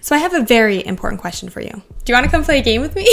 So I have a very important question for you. Do you want to come play a game with me?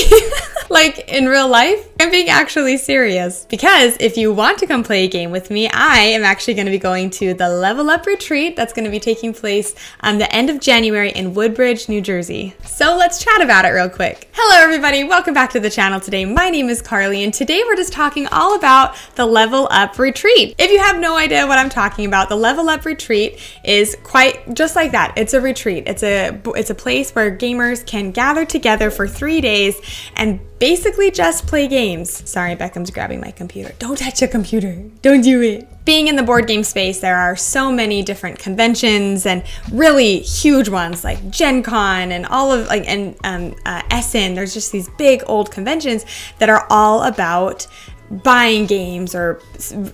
Like in real life? I'm being actually serious. Because if you want to come play a game with me, I am actually going to be going to the Level Up retreat that's going to be taking place on the end of January in Woodbridge, New Jersey. So let's chat about it real quick. Hello everybody, welcome back to the channel today. My name is Carly and today we're just talking all about the Level Up retreat. If you have no idea what I'm talking about, the Level Up retreat is quite just like that. It's a retreat. It's a place where gamers can gather together for 3 days and basically just play games. Sorry, Beckham's grabbing my computer. Don't touch the computer. Don't do it. Being in the board game space, there are so many different conventions and really huge ones like Gen Con and all of Essen. There's just these big old conventions that are all about buying games or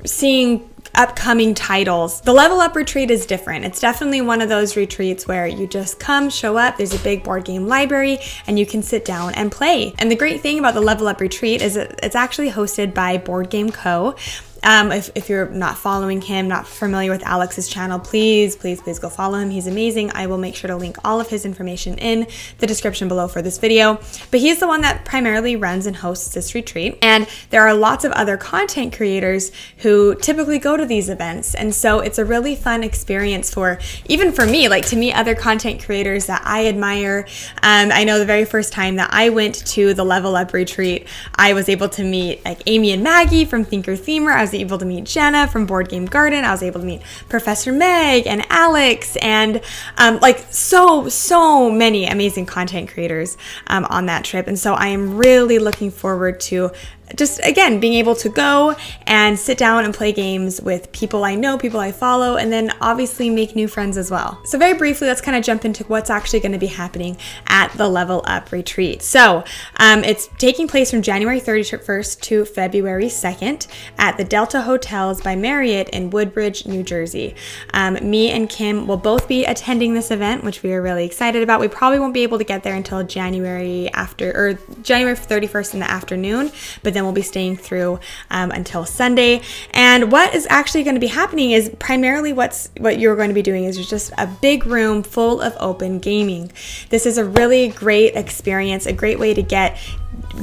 seeing upcoming titles. The Level Up retreat is different. It's definitely one of those retreats where you just come, show up, there's a big board game library, and you can sit down and play. And the great thing about the Level Up retreat is it's actually hosted by Board Game Co. If you're not following him, not familiar with Alex's channel, please go follow him. He's amazing. I will make sure to link all of his information in the description below for this video. But he's the one that primarily runs and hosts this retreat. And there are lots of other content creators who typically go to these events. And so it's a really fun experience even for me, like to meet other content creators that I admire. I know the very first time that I went to the Level Up retreat, I was able to meet like Amy and Maggie from Thinker Themer. I was able to meet Jenna from Board Game Garden. I was able to meet Professor Meg and Alex and so many amazing content creators on that trip. And so I am really looking forward to just, again, being able to go and sit down and play games with people I know, people I follow, and then obviously make new friends as well. So very briefly, let's kind of jump into what's actually going to be happening at the Level Up retreat. So it's taking place from January 31st to February 2nd at the Delta Hotels by Marriott in Woodbridge, New Jersey. Me and Kim will both be attending this event, which we are really excited about. We probably won't be able to get there until January 31st in the afternoon, but then we'll be staying through until Sunday. And what is actually going to be happening is primarily what you're going to be doing is just a big room full of open gaming. This is a really great experience, a great way to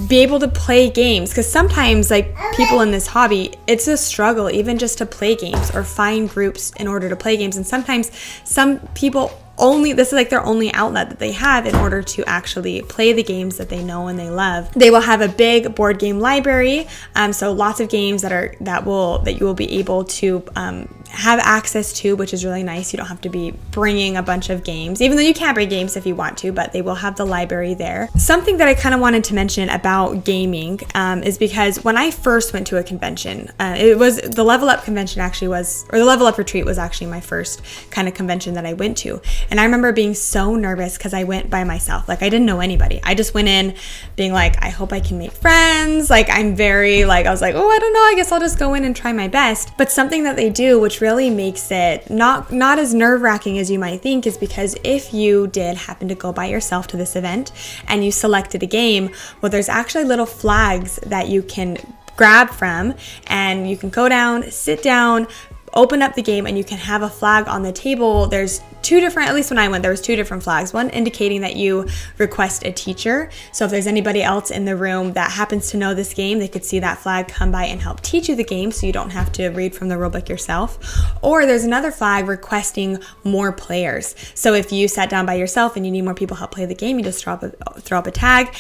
be able to play games, because sometimes like people in this hobby, it's a struggle even just to play games or find groups in order to play games. And sometimes some people this is like their only outlet that they have in order to actually play the games that they know and they love. They will have a big board game library, so lots of games that you will be able to have access to, which is really nice. You don't have to be bringing a bunch of games, even though you can bring games if you want to, but they will have the library there. Something that I kind of wanted to mention about gaming is because when I first went to a convention, it was the Level Up convention the Level Up retreat was actually my first kind of convention that I went to. And I remember being so nervous because I went by myself. Like I didn't know anybody. I just went in being like, I hope I can make friends. Like I was like, oh, I don't know. I guess I'll just go in and try my best. But something that they do, which really makes it not as nerve-wracking as you might think, is because if you did happen to go by yourself to this event and you selected a game, well, there's actually little flags that you can grab from, and you can go down, sit down, open up the game, and you can have a flag on the table. There's at least when I went, there was 2 different flags. One indicating that you request a teacher. So if there's anybody else in the room that happens to know this game, they could see that flag, come by and help teach you the game so you don't have to read from the rulebook yourself. Or there's another flag requesting more players. So if you sat down by yourself and you need more people to help play the game, you just throw up a tag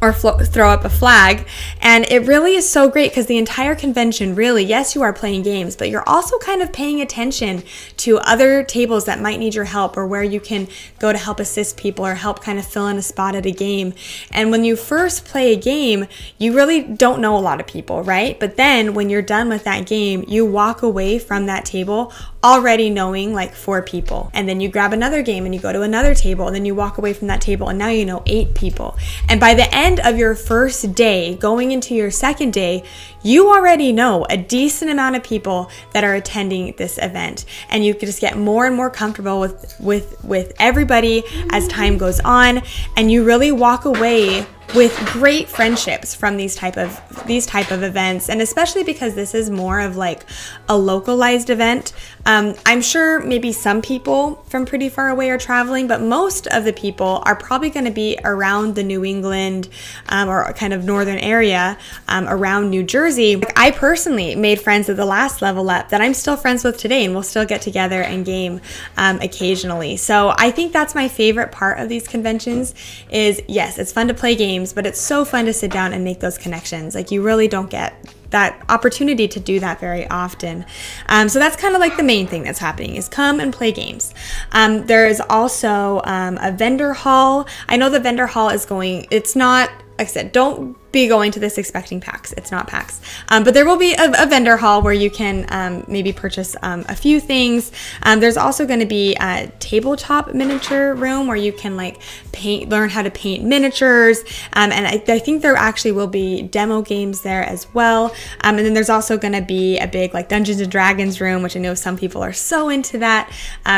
or throw up a flag. And it really is so great because the entire convention, really, yes, you are playing games, but you're also kind of paying attention to other tables that might need your help, or where you can go to help assist people or help kind of fill in a spot at a game. And when you first play a game, you really don't know a lot of people, right? But then when you're done with that game, you walk away from that table already knowing like 4 people. And then you grab another game and you go to another table, and then you walk away from that table and now you know 8 people. And by the end of your first day, going into your second day, you already know a decent amount of people that are attending this event. And you can just get more and more comfortable with everybody as time goes on. And you really walk away with great friendships from these type of events, and especially because this is more of like a localized event. I'm sure maybe some people from pretty far away are traveling, but most of the people are probably going to be around the New England or kind of northern area around New Jersey. Like, I personally made friends at the last Level Up that I'm still friends with today, and we'll still get together and game occasionally. So I think that's my favorite part of these conventions is, yes, it's fun to play games, but it's so fun to sit down and make those connections. Like, you really don't get that opportunity to do that very often. So that's kind of like the main thing that's happening is come and play games. There is also a vendor hall. I know the vendor hall is going, it's not, like I said, don't be going to this expecting PAX. It's not PAX. But there will be a vendor hall where you can maybe purchase a few things. There's also going to be a tabletop miniature room where you can like learn how to paint miniatures. And I think there actually will be demo games there as well. And then there's also going to be a big like Dungeons and Dragons room, which I know some people are so into that.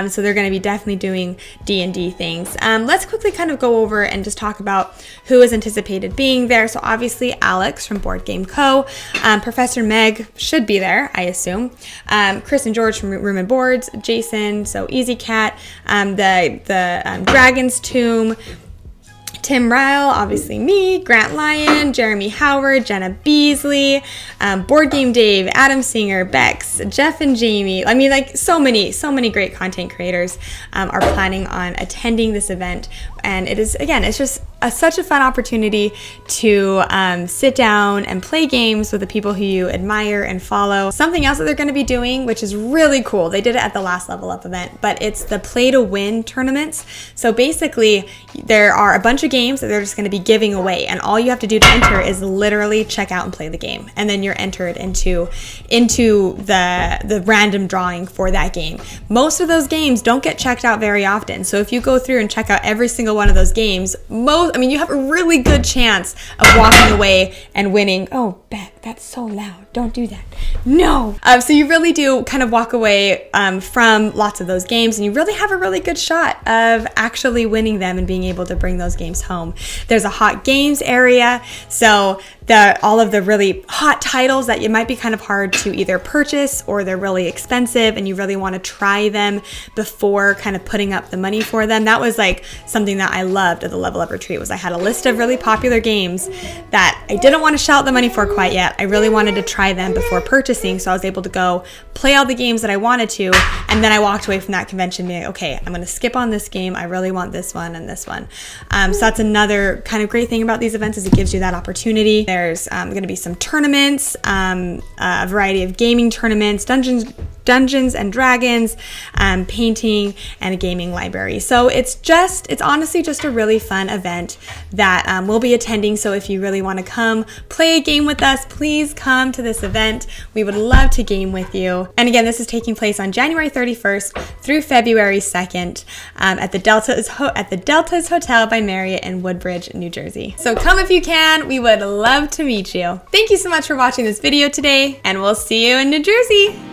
So they're going to be definitely doing D&D things. Let's quickly kind of go over and just talk about who is anticipated being there. So obviously Alex from Board Game Co. Professor Meg should be there, I assume. Chris and George from Room and Boards. Jason, so Easy Cat. The Dragon's Tomb. Tim Ryle, obviously me, Grant Lyon, Jeremy Howard, Jenna Beasley, Board Game Dave, Adam Singer, Bex, Jeff and Jamie. I mean, like so many great content creators are planning on attending this event. And it is, again, it's just such a fun opportunity to sit down and play games with the people who you admire and follow. Something else that they're going to be doing, which is really cool, they did it at the last Level Up event, but it's the Play to Win tournaments. So basically, there are a bunch of games that they're just going to be giving away, and all you have to do to enter is literally check out and play the game, and then you're entered into the random drawing for that game. Most of those games don't get checked out very often, so if you go through and check out every single one of those games, you have a really good chance of walking away and winning. Oh, Beth, that's so loud. Don't do that. No. So you really do kind of walk away from lots of those games, and you really have a really good shot of actually winning them and being able to bring those games home. There's a hot games area, so all of the really hot titles that it might be kind of hard to either purchase or they're really expensive and you really want to try them before kind of putting up the money for them. That was like something that I loved at the Level Up retreat, was I had a list of really popular games that I didn't want to shell out the money for quite yet. I really wanted to try them before purchasing, so I was able to go play all the games that I wanted to, and then I walked away from that convention being like, okay, I'm going to skip on this game. I really want this one and this one. So that's another kind of great thing about these events, is it gives you that opportunity. There's going to be some tournaments, a variety of gaming tournaments, Dungeons and Dragons, painting, and a gaming library. So it's honestly just a really fun event that we'll be attending. So if you really want to come play a game with us, please come to this event. We would love to game with you. And again, this is taking place on January 31st through February 2nd at the Deltas Hotel by Marriott in Woodbridge, New Jersey. So come if you can. We would love to meet you. Thank you so much for watching this video today, and we'll see you in New Jersey.